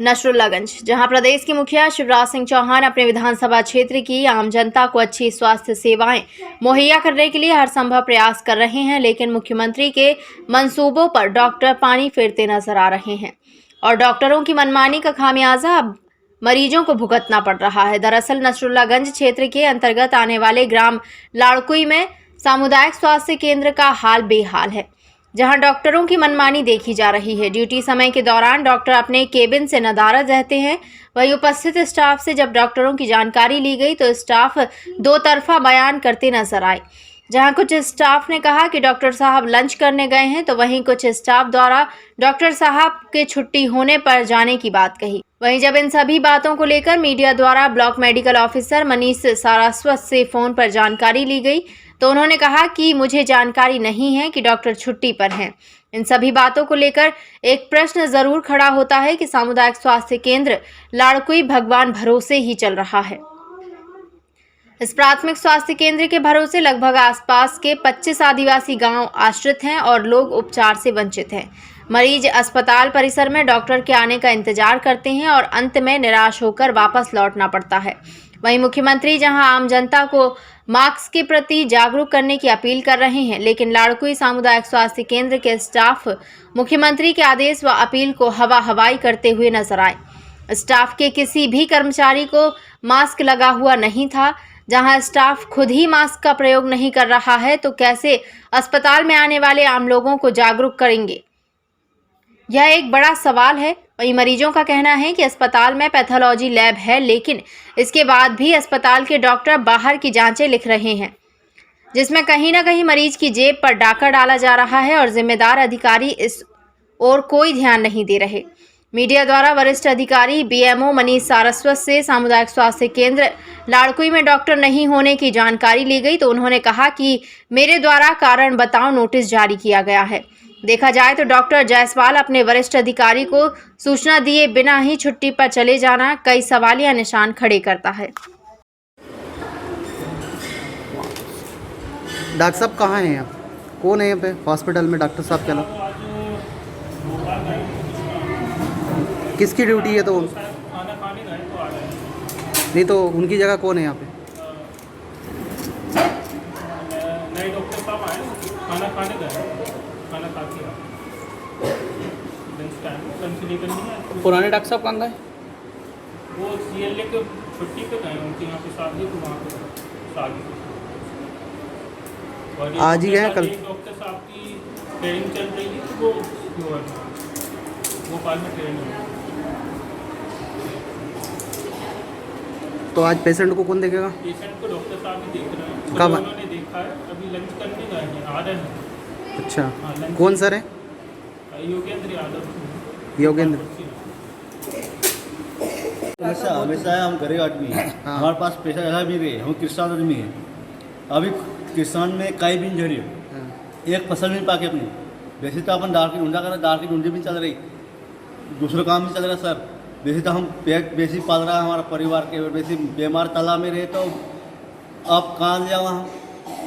नसरुल्लागंज, जहां प्रदेश के मुखिया शिवराज सिंह चौहान अपने विधानसभा क्षेत्र की आम जनता को अच्छी स्वास्थ्य सेवाएं मुहैया करने के लिए हर संभव प्रयास कर रहे हैं, लेकिन मुख्यमंत्री के मंसूबों पर डॉक्टर पानी फेरते नजर आ रहे हैं और डॉक्टरों की मनमानी का खामियाजा अब मरीजों को भुगतना पड़ रहा है। दरअसल नसरुल्लागंज क्षेत्र के अंतर्गत आने वाले ग्राम लाड़कुई में सामुदायिक स्वास्थ्य केंद्र का हाल बेहाल है, जहां डॉक्टरों की मनमानी देखी जा रही है। ड्यूटी समय के दौरान डॉक्टर अपने केबिन से नदारद रहते हैं। वहीं उपस्थित स्टाफ से जब डॉक्टरों की जानकारी ली गई तो स्टाफ दो तरफा बयान करते नजर आए। जहां कुछ स्टाफ ने कहा कि डॉक्टर साहब लंच करने गए हैं, तो वहीं कुछ स्टाफ द्वारा डॉक्टर साहब के छुट्टी होने पर जाने की बात कही। वहीं जब इन सभी बातों को लेकर मीडिया द्वारा block medical officer Manish Saraswat से फोन पर जानकारी ली गई, तो उन्होंने कहा कि मुझे जानकारी नहीं है कि डॉक्टर छुट्टी पर हैं। इन सभी बातों को लेकर एक प्रश्न जरूर खड़ा होता है कि सामुदायिक स्वास्थ्य केंद्र लाड़कुई भगवान भरोसे ही चल रहा है। इस प्राथमिक स्वास्थ्य केंद्र के भरोसे लगभग आसपास के 25 आदिवासी गांव आश्रित हैं और लोग उपचार से वंचित हैं। मरीज अस्पताल परिसर में डॉक्टर के आने का इंतजार करते हैं और अंत में निराश होकर वापस लौटना पड़ता है। वहीं मुख्यमंत्री जहां आम जनता को मास्क के प्रति जागरूक करने की अपील कर रहे हैं, लेकिन लाड़कुई सामुदायिक स्वास्थ्य केंद्र के स्टाफ मुख्यमंत्री के आदेश व अपील को हवाई करते हुए नजर आए। स्टाफ के किसी भी कर्मचारी को मास्क लगा हुआ नहीं था। जहां स्टाफ खुद ही मास्क का प्रयोग नहीं कर रहा है, तो कैसे अस्पताल में आने वाले आम लोगों को जागरूक करेंगे? यह एक बड़ा सवाल है। वहीं मरीजों का कहना है कि अस्पताल में पैथोलॉजी लैब है, लेकिन इसके बाद भी अस्पताल के डॉक्टर बाहर की जांचें लिख रहे हैं, जिसमें कहीं ना कहीं मरीज की जेब पर डाका डाला जा रहा है और जिम्मेदार अधिकारी इस ओर कोई ध्यान नहीं दे रहे। मीडिया द्वारा वरिष्ठ अधिकारी बीएमओ मनीष सारस्वत से सामुदायिक स्वास्थ्य केंद्र लाड़कुई में डॉक्टर नहीं होने की जानकारी ली गई, तो उन्होंने कहा कि मेरे द्वारा कारण बताओ नोटिस जारी किया गया है। देखा जाए तो डॉक्टर जायसवाल अपने वरिष्ठ अधिकारी को सूचना दिए बिना ही छुट्टी पर चले जाना कई सवालिया निशान खड़े करता है। डॉक्टर साहब कहाँ हैं? यहाँ कौन है? यहाँ पे हॉस्पिटल में डॉक्टर साहब क्या लोग? किसकी ड्यूटी है? तो नहीं तो उनकी जगह कौन है यहाँ पे? नए डॉक्टर साहब आए, खाना खाने गए, खाना खा के पुराने डॉक्टर साहब कहाँ गए? वो सीएलए के छुट्टी पे गए, उनके यहाँ पे शादी, तो वहाँ पे शादी। आज ही गए? कल डॉक्टर साहब की ट्रेनिंग चल रही है, तो वो भोपाल में ट्रेनिंग। तो आज पेशेंट को कौन देखेगा? पेशेंट को डॉक्टर साहब ही देख रहे हैं। कब? उन्होंने देखा है, अभी लंच करने गए हैं, आ रहे हैं। अच्छा, हाँ, कौन सर है? योगेंद्र यादव। योगेंद्र। हमेशा हम गरीब आदमी हैं। हाँ। हमारे पास पैसा ज़्यादा भी रहे, हम किसान आदमी हैं। अभी किसान में कई भी झड़ी एक फसल नहीं पाके अपनी, वैसे तो अपन दाल की ढूंढी भी चल रही, दूसरा काम भी चल रहा सर। वैसे तो हम पेट बेसी पाल रहा है हमारा परिवार के, वैसे बीमार तालाब में रहे तो अब कहाँ ले जाओ? हम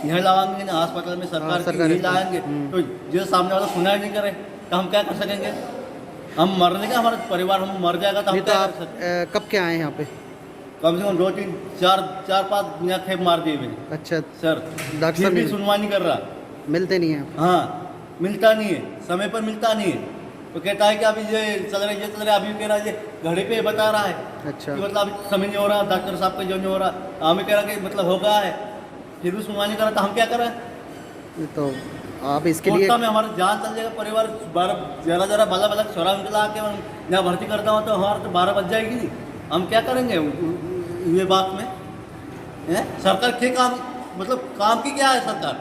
यह लाएंगे ना अस्पताल में, सरकार नहीं लाएंगे तो जो सामने वाला सुनाई नहीं करे तो हम क्या कर सकेंगे? हम मरने का, हमारा परिवार हम मर जाएगा तो हम क्या कर सकते? कब क्या आए यहाँ पे? कम से कम 2 3 4 5 यहाँ खेप मार दिए मैंने। अच्छा सर डॉक्टर फिर भी साहब सुनवाई नहीं कर रहा। मिलते नहीं हैं? हाँ, मिलता नहीं है, समय पर मिलता नहीं है। तो कहता है कि अभी ये चल रहा है, अभी कह रहा है ये घड़ी पे बता रहा है। अच्छा, कि मतलब अभी समय नहीं हो रहा, डॉक्टर साहब का जो नहीं हो रहा, हमें कह रहा कि मतलब हो गया है, फिर भी सुनवाई नहीं कर रहा, तो हम क्या करें? तो आप इसके लिए में हमारा जान चल जाएगा, परिवार जरा भला छोरा निकला के यहाँ भर्ती करता हूँ तो हमारा तो 12 बज जाएगी। हम क्या करेंगे ये बात में? सरकार के काम, मतलब काम की क्या है सरकार?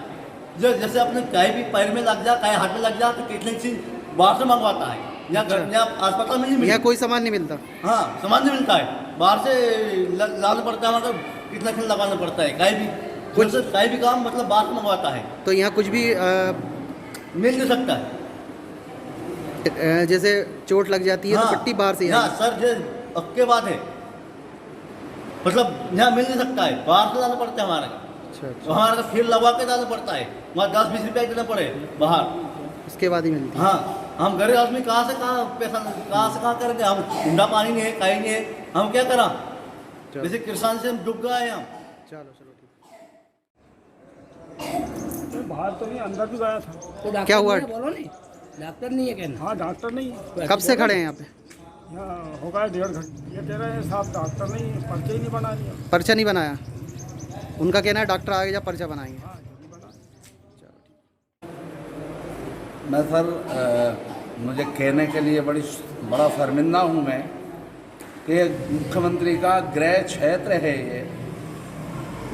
जो जैसे अपने कहीं भी पैर में लग जा, कहीं हाथ में लग जा, तो कितने चीज बाहर से मंगवाता है, यहाँ अस्पताल में नहीं मिलता। यहाँ कोई सामान नहीं मिलता? हाँ, सामान नहीं मिलता है, बाहर से लाना पड़ता है, मतलब कितना खिल लगाना पड़ता है। कहीं भी काम मतलब बाहर से मंगवाता है, तो यहाँ कुछ भी मिल नहीं सकता है। जैसे चोट लग जाती है तो पट्टी बाहर से हाँ सर, जो अक्के बात है, मतलब यहाँ मिल नहीं सकता है, बाहर से लाना पड़ता है हमारे। अच्छा, तो हमारा फिर लगवा के जाना पड़ता है, वहाँ 10-20 रुपया देना पड़े बाहर, उसके बाद ही मिलती है। हाँ। हम गरीब आदमी कहाँ से कहाँ करेंगे? हम ठंडा पानी नहीं है, कहीं नहीं है, हम क्या करा? चलो। जैसे किसान से हम डूब गए हम। चलो चलो ठीक। बाहर तो नहीं, अंदर भी गया था। तो डॉक्टर क्या हुआ? नहीं है, बोलो नहीं, डॉक्टर नहीं है कहना। हाँ डॉक्टर नहीं है। कब से खड़े हैं यहाँ पे? यहाँ हो गया 1.5 घंटे। ये कह रहे हैं साहब डॉक्टर नहीं है, पर्चे ही नहीं बना दिया। पर्चा नहीं बनाया? उनका कहना है डॉक्टर आगे जा पर्चा बनाएंगे। हाँ जो भी बना। मैं सर मुझे कहने के लिए बड़ा शर्मिंदा हूँ मैं कि मुख्यमंत्री का गृह क्षेत्र है ये,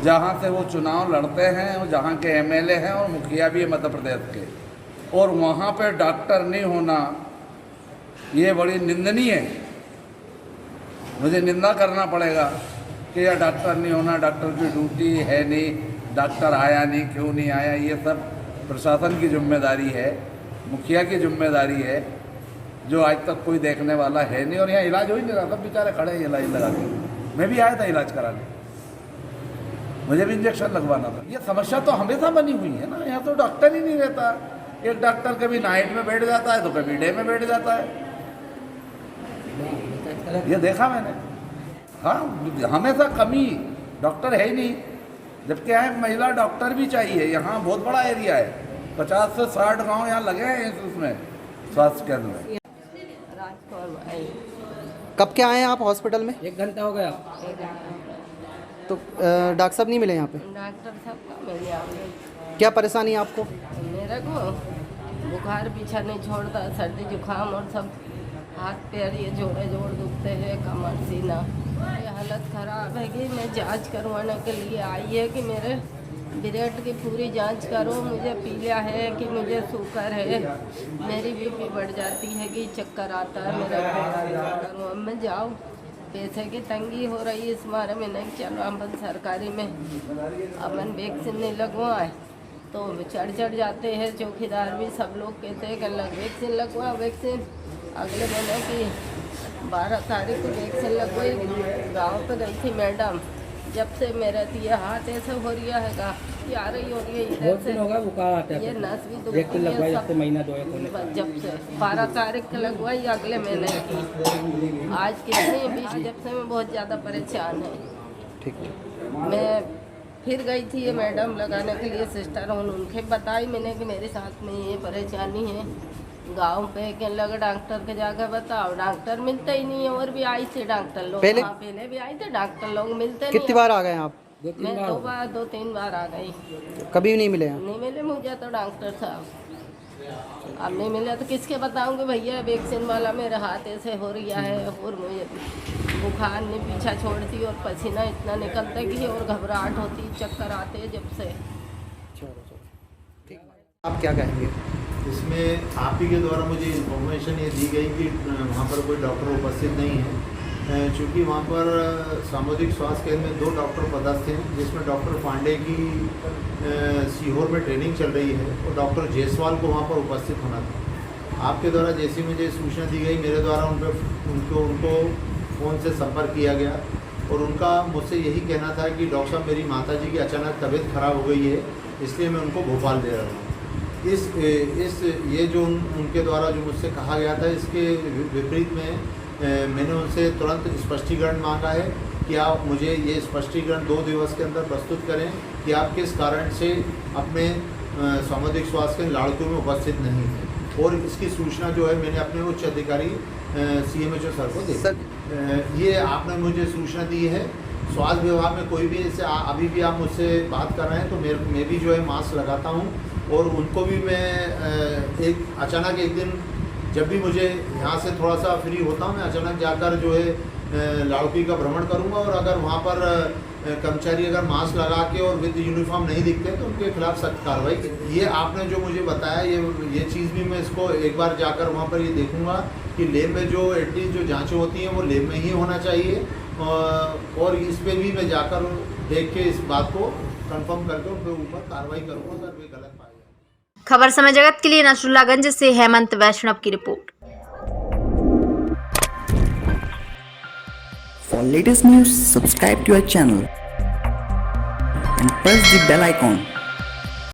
जहाँ से वो चुनाव लड़ते हैं और जहाँ के एमएलए हैं और मुखिया भी है मध्य प्रदेश के, और वहाँ पे डॉक्टर नहीं होना ये बड़ी निंदनीय है। मुझे निंदा करना पड़ेगा कि यह डॉक्टर नहीं होना, डॉक्टर की ड्यूटी है नहीं, डॉक्टर आया नहीं, क्यों नहीं आया, ये सब प्रशासन की जिम्मेदारी है, मुखिया की जिम्मेदारी है, जो आज तक कोई देखने वाला है नहीं। और यहाँ इलाज हो ही नहीं रहा, सब बेचारे खड़े हैं इलाज लगा के। मैं भी आया था इलाज कराने, मुझे भी इंजेक्शन लगवाना था। ये समस्या तो हमेशा बनी हुई है ना, यहाँ तो डॉक्टर ही नहीं रहता। एक डॉक्टर कभी नाइट में बैठ जाता है तो कभी डे में बैठ जाता है, ये देखा मैंने। हाँ हमेशा कमी, डॉक्टर है ही नहीं, जबकि यहाँ महिला डॉक्टर भी चाहिए। यहाँ बहुत बड़ा एरिया है, 50 से 60 गांव यहाँ लगे हैं उसमें स्वास्थ्य केंद्र में। कब के आए हैं आप हॉस्पिटल में? 1 घंटा हो गया। तो डॉक्टर साहब नहीं मिले यहाँ पे? डॉक्टर साहब का मिले आगे। क्या परेशानी है आपको? मेरे को बुखार पीछा नहीं छोड़ता, सर्दी जुकाम और सब, हाथ पैर ये जोड़े जोड़ दुखते हैं, कमर सीना, ये हालत ख़राब है कि मैं जांच करवाने के लिए आई है कि मेरे ब्लड की पूरी जांच करो। मुझे पीलिया है कि मुझे शुगर है, मेरी बीपी बढ़ जाती है कि चक्कर आता है मेरा को। अब मैं जाऊँ, पैसे की तंगी हो रही है, इस बारे में नहीं चलो अपन सरकारी में अपन वैक्सीन नहीं लगवाए तो चढ़ जाते हैं। चौकीदार भी सब लोग कहते हैं कि वैक्सीन लगवा, वैक्सीन अगले महीने की 12 तारीख को वैक्सीन लगवाई। गाँव पे गई थी मैडम, जब से मेरा ये हाथ ऐसे हो रहा है का आ रही हो रही है इधर बहुत से, दिन होगा बुखार आता है। ये नस भी दुख वैक्सीन लगवाई जब से महीना 2 जब से 12 तारीख को लगवाई अगले महीने की, आज कितनी 20 जब से मैं बहुत ज़्यादा परेशान है। ठीक। मैं फिर गई थी ये मैडम लगाने के लिए, सिस्टर उनके बताई मैंने कि मेरे साथ में ये परेशानी है गांव पे, क्या लगा डॉक्टर के जाकर बताओ, डॉक्टर मिलते ही नहीं है। और भी आई थे डॉक्टर लोग, पहले भी आए थे डॉक्टर लोग, मिलते नहीं। कितनी बार आ गए आप? मैं 2-3 बार आ गई, कभी नहीं मिले हैं? नहीं मिले मुझे तो डॉक्टर साहब। अब नहीं मिले तो किसके बताऊंगे भैया, वैक्सीन वाला मेरे हाथ ऐसे हो रहा है और मुझे बुखार नहीं पीछा छोड़ती और पसीना इतना निकलता कि और घबराहट होती, चक्कर आते हैं जब से। आप क्या कहेंगे? इसमें आप ही के द्वारा मुझे इन्फॉर्मेशन ये दी गई कि वहाँ पर कोई डॉक्टर उपस्थित नहीं है, चूँकि वहाँ पर सामुदायिक स्वास्थ्य केंद्र में 2 डॉक्टर पदस्थ हैं, जिसमें डॉक्टर पांडे की सीहोर में ट्रेनिंग चल रही है और डॉक्टर जायसवाल को वहाँ पर उपस्थित होना था। आपके द्वारा जैसी मुझे सूचना दी गई, मेरे द्वारा उनको फ़ोन से संपर्क किया गया और उनका मुझसे यही कहना था कि डॉक्टर साहब मेरी माताजी की अचानक तबीयत खराब हो गई है, इसलिए मैं उनको भोपाल ले रहा हूँ। ये जो उनके द्वारा जो मुझसे कहा गया था, इसके विपरीत में मैंने उनसे तुरंत स्पष्टीकरण मांगा है कि आप मुझे ये स्पष्टीकरण 2 दिवस के अंदर प्रस्तुत करें कि आप किस कारण से अपने सामुदायिक स्वास्थ्य केंद्र लाड़कुई में उपस्थित नहीं हैं। और इसकी सूचना जो है मैंने अपने उच्च अधिकारी CMHO सर को दी। ये आपने मुझे सूचना दी है। स्वास्थ्य विभाग में कोई भी ऐसे अभी भी आप मुझसे बात कर रहे हैं तो मैं भी जो है मास्क लगाता हूँ और उनको भी मैं अचानक एक दिन जब भी मुझे यहाँ से थोड़ा सा फ्री होता हूँ, मैं अचानक जाकर जो है लाड़कुई का भ्रमण करूँगा और अगर वहाँ पर कर्मचारी अगर मास्क लगा के और विद यूनिफॉर्म नहीं दिखते तो उनके खिलाफ सख्त कार्रवाई। ये आपने जो मुझे बताया ये चीज़ भी मैं इसको एक बार जाकर वहाँ पर ये देखूँगा कि लैब में जो एटलीस्ट जो जाँचें होती हैं वो लैब में ही होना चाहिए और इस पर भी मैं जाकर देख के इस बात को कंफर्म करके उनके ऊपर कार्रवाई करूँगा अगर वे गलत पाए। खबर समय जगत के लिए नसरुल्लागंज से हेमंत वैष्णव की report. For latest news, subscribe to our channel and press the bell icon.